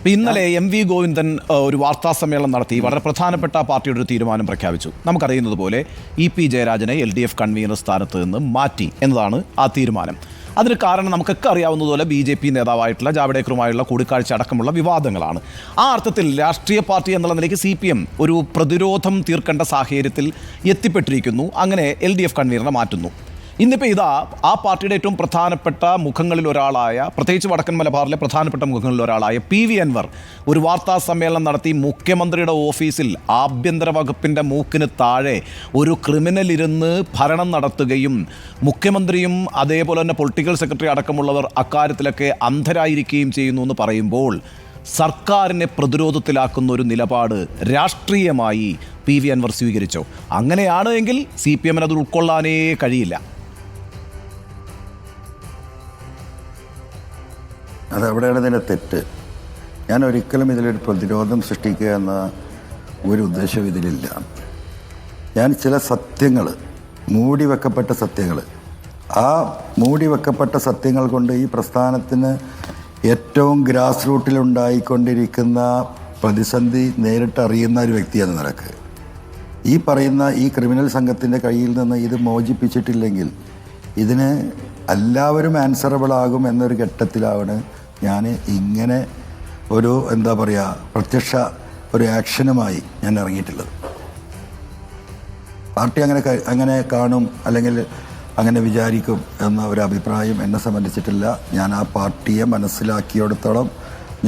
ഇന്നലെ M V Govindan ഒരു വാർത്താ സമ്മേളനം നടത്തി വളരെ പ്രധാനപ്പെട്ട പാർട്ടിയുടെ ഒരു തീരുമാനം പ്രഖ്യാപിച്ചു. നമുക്കറിയുന്നത് പോലെ ഇ.പി. ജയരാജനെ LDF കൺവീനർ സ്ഥാനത്ത് നിന്ന് മാറ്റി എന്നതാണ് ആ തീരുമാനം. അതിന് കാരണം നമുക്കൊക്കെ അറിയാവുന്നതുപോലെ BJP നേതാവായിട്ടുള്ള ജാവ്ദേക്കറുമായുള്ള കൂടിക്കാഴ്ച അടക്കമുള്ള വിവാദങ്ങളാണ്. ആ അർത്ഥത്തിൽ രാഷ്ട്രീയ പാർട്ടി എന്നുള്ള നിലയ്ക്ക് CPM ഒരു പ്രതിരോധം തീർക്കേണ്ട സാഹചര്യത്തിൽ എത്തിപ്പെട്ടിരിക്കുന്നു. അങ്ങനെ LDF കൺവീനറെ മാറ്റുന്നു. ഇന്നിപ്പോൾ ഇതാ ആ പാർട്ടിയുടെ ഏറ്റവും പ്രധാനപ്പെട്ട മുഖങ്ങളിൽ ഒരാളായ, പ്രത്യേകിച്ച് വടക്കൻ മലബാറിലെ പ്രധാനപ്പെട്ട മുഖങ്ങളിൽ ഒരാളായ PV അൻവർ ഒരു വാർത്താ സമ്മേളനം നടത്തി മുഖ്യമന്ത്രിയുടെ ഓഫീസിൽ ആഭ്യന്തര വകുപ്പിൻ്റെ മൂക്കിന് താഴെ ഒരു ക്രിമിനൽ ഇരുന്ന് ഭരണം നടത്തുകയും മുഖ്യമന്ത്രിയും അതേപോലെ തന്നെ പൊളിറ്റിക്കൽ സെക്രട്ടറി അടക്കമുള്ളവർ അക്കാര്യത്തിലൊക്കെ അന്ധരായിരിക്കുകയും ചെയ്യുന്നു എന്ന് പറയുമ്പോൾ സർക്കാരിനെ പ്രതിരോധത്തിലാക്കുന്ന ഒരു നിലപാട് രാഷ്ട്രീയമായി PV അൻവർ സ്വീകരിച്ചോ? അങ്ങനെയാണ് എങ്കിൽ CPM അത് ഉൾക്കൊള്ളാനേ കഴിയില്ല. അതെവിടെയാണ് ഇതിൻ്റെ തെറ്റ്? ഞാൻ ഒരിക്കലും ഇതിലൊരു പ്രതിരോധം സൃഷ്ടിക്കുക എന്ന ഒരു ഉദ്ദേശം ഇതിലില്ല. ഞാൻ ചില സത്യങ്ങൾ, മൂടിവെക്കപ്പെട്ട സത്യങ്ങൾ, ആ മൂടിവെക്കപ്പെട്ട സത്യങ്ങൾ കൊണ്ട് ഈ പ്രസ്ഥാനത്തിന് ഏറ്റവും ഗ്രാസ് റൂട്ടിലുണ്ടായിക്കൊണ്ടിരിക്കുന്ന പ്രതിസന്ധി നേരിട്ടറിയുന്ന ഒരു വ്യക്തിയെന്ന നിലക്ക് ഈ പറയുന്ന ഈ ക്രിമിനൽ സംഘത്തിൻ്റെ കയ്യിൽ നിന്ന് ഇത് മോചിപ്പിച്ചിട്ടില്ലെങ്കിൽ ഇതിന് എല്ലാവരും ആൻസറബിൾ ആകും എന്നൊരു ഘട്ടത്തിലാണ് ഞാൻ ഇങ്ങനെ ഒരു എന്താ പറയുക പ്രത്യക്ഷ ഒരു ആക്ഷനുമായി ഞാൻ ഇറങ്ങിയിട്ടുള്ളത്. പാർട്ടി അങ്ങനെ കാണും അല്ലെങ്കിൽ അങ്ങനെ വിചാരിക്കും എന്ന ഒരു അഭിപ്രായം എന്നെ സംബന്ധിച്ചിട്ടില്ല. ഞാൻ ആ പാർട്ടിയെ മനസ്സിലാക്കിയിടത്തോളം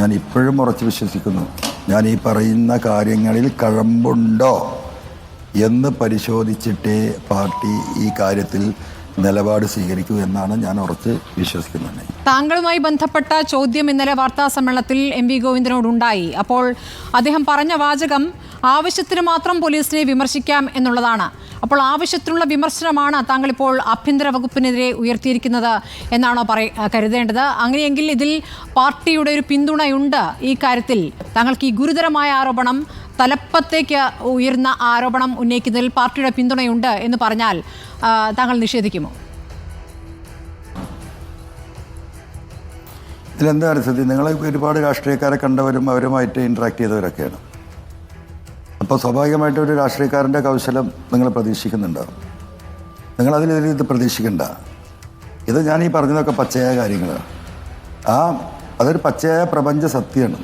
ഞാൻ ഇപ്പോഴും ഉറച്ചു വിശ്വസിക്കുന്നു, ഞാൻ ഈ പറയുന്ന കാര്യങ്ങളിൽ കഴമ്പുണ്ടോ എന്ന് പരിശോധിച്ചിട്ടേ പാർട്ടി ഈ കാര്യത്തിൽ നിലപാട് സ്വീകരിക്കൂ എന്നാണ് ഞാൻ ഉറച്ച് വിശ്വസിക്കുന്നത്. താങ്കളുമായി ബന്ധപ്പെട്ട ചോദ്യം ഇന്നലെ വാർത്താ സമ്മേളനത്തിൽ MV ഗോവിന്ദനോടുണ്ടായി. അപ്പോൾ അദ്ദേഹം പറഞ്ഞ വാചകം ആവശ്യത്തിന് മാത്രം പോലീസിനെ വിമർശിക്കാം എന്നുള്ളതാണ്. അപ്പോൾ ആവശ്യത്തിനുള്ള വിമർശനമാണ് താങ്കൾ ഇപ്പോൾ ആഭ്യന്തര വകുപ്പിനെതിരെ ഉയർത്തിയിരിക്കുന്നത് എന്നാണോ കരുതേണ്ടത്? അങ്ങനെയെങ്കിൽ ഇതിൽ പാർട്ടിയുടെ ഒരു പിന്തുണയുണ്ട് ഈ കാര്യത്തിൽ. താങ്കൾക്ക് ഈ ഗുരുതരമായ ആരോപണം, തലപ്പത്തേക്ക് ഉയർന്ന ആരോപണം ഉന്നയിക്കുന്നതിൽ പാർട്ടിയുടെ പിന്തുണയുണ്ട് എന്ന് പറഞ്ഞാൽ താങ്കൾ നിഷേധിക്കുമോ? ഇതിലെന്താണ് സ്ഥിതി? നിങ്ങൾ ഒരുപാട് രാഷ്ട്രീയക്കാരെ കണ്ടവരും അവരുമായിട്ട് ഇൻട്രാക്ട് ചെയ്തവരൊക്കെയാണ്. അപ്പോൾ സ്വാഭാവികമായിട്ട് ഒരു രാഷ്ട്രീയക്കാരൻ്റെ കൗശലം നിങ്ങൾ പ്രതീക്ഷിക്കുന്നുണ്ടാവും. നിങ്ങളതിൽ ഇത് പ്രതീക്ഷിക്കണ്ട. ഇത് ഞാൻ ഈ പറഞ്ഞതൊക്കെ പച്ചയായ കാര്യങ്ങളാണ്. അതൊരു പച്ചയായ പ്രപഞ്ച സത്യമാണ്.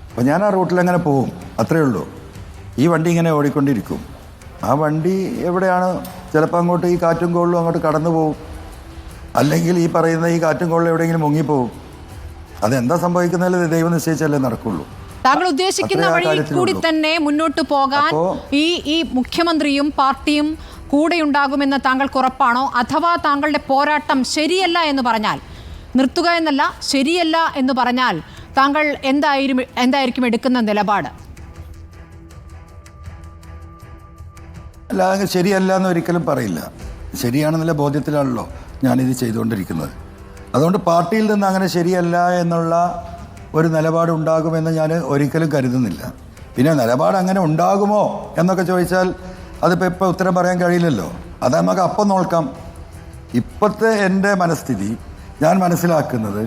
അപ്പോൾ ഞാൻ ആ റൂട്ടിൽ അങ്ങനെ പോവും, അത്രയേ ഉള്ളൂ. ഈ വണ്ടി ഇങ്ങനെ ഓടിക്കൊണ്ടിരിക്കും. ആ വണ്ടി എവിടെയാണ്? ചിലപ്പോൾ അങ്ങോട്ട് ഈ കാറ്റും കോളിലും അങ്ങോട്ട് കടന്നു പോകും, അല്ലെങ്കിൽ ഈ പറയുന്ന ഈ കാറ്റും കോളിലും എവിടെയെങ്കിലും മുങ്ങിപ്പോവും. അതെന്താ സംഭവിക്കുന്നതിൽ ദൈവം നിശ്ചയിച്ചല്ലേ നടക്കുള്ളൂ. താങ്കൾ ഉദ്ദേശിക്കുന്ന വഴിയിൽ കൂടി തന്നെ മുന്നോട്ട് പോകാൻ ഈ മുഖ്യമന്ത്രിയും പാർട്ടിയും കൂടെയുണ്ടാകുമെന്ന് താങ്കൾക്ക് ഉറപ്പാണോ? അഥവാ താങ്കളുടെ പോരാട്ടം ശരിയല്ല എന്ന് പറഞ്ഞാൽ, നിർത്തുക എന്നല്ല, ശരിയല്ല എന്ന് പറഞ്ഞാൽ താങ്കൾ എന്തായിരിക്കും എടുക്കുന്ന നിലപാട്? അല്ല, ശരിയല്ല എന്ന് ഒരിക്കലും പറയില്ല. ശരിയാണെന്നുള്ള ബോധ്യത്തിലാണല്ലോ ഞാനിത് ചെയ്തുകൊണ്ടിരിക്കുന്നത്. അതുകൊണ്ട് പാർട്ടിയിൽ നിന്ന് അങ്ങനെ ശരിയല്ല എന്നുള്ള ഒരു നിലപാട് ഉണ്ടാകുമെന്ന് ഞാൻ ഒരിക്കലും കരുതുന്നില്ല. പിന്നെ നിലപാട് അങ്ങനെ ഉണ്ടാകുമോ എന്നൊക്കെ ചോദിച്ചാൽ അതിപ്പോൾ ഉത്തരം പറയാൻ കഴിയില്ലല്ലോ. അത് നമുക്ക് അപ്പം നോക്കാം. ഇപ്പോഴത്തെ എൻ്റെ മനസ്ഥിതി ഞാൻ മനസ്സിലാക്കുന്നത്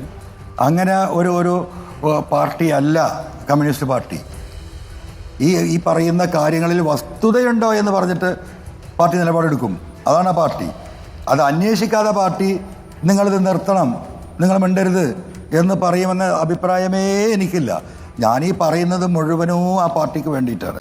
അങ്ങനെ ഒരു പാർട്ടി അല്ല കമ്മ്യൂണിസ്റ്റ് പാർട്ടി. ഈ പറയുന്ന കാര്യങ്ങളിൽ വസ്തുതയുണ്ടോ എന്ന് പറഞ്ഞിട്ട് പാർട്ടി നിലപാടെടുക്കും. അതാണ് പാർട്ടി. അത് അന്വേഷിക്കാതെ പാർട്ടി നിങ്ങളിത് നിർത്തണം, നിങ്ങൾ മിണ്ടരുത് എന്ന് പറയുമെന്ന അഭിപ്രായമേ എനിക്കില്ല. ഞാനീ പറയുന്നത് മുഴുവനും ആ പാർട്ടിക്ക് വേണ്ടിയിട്ടാണ്.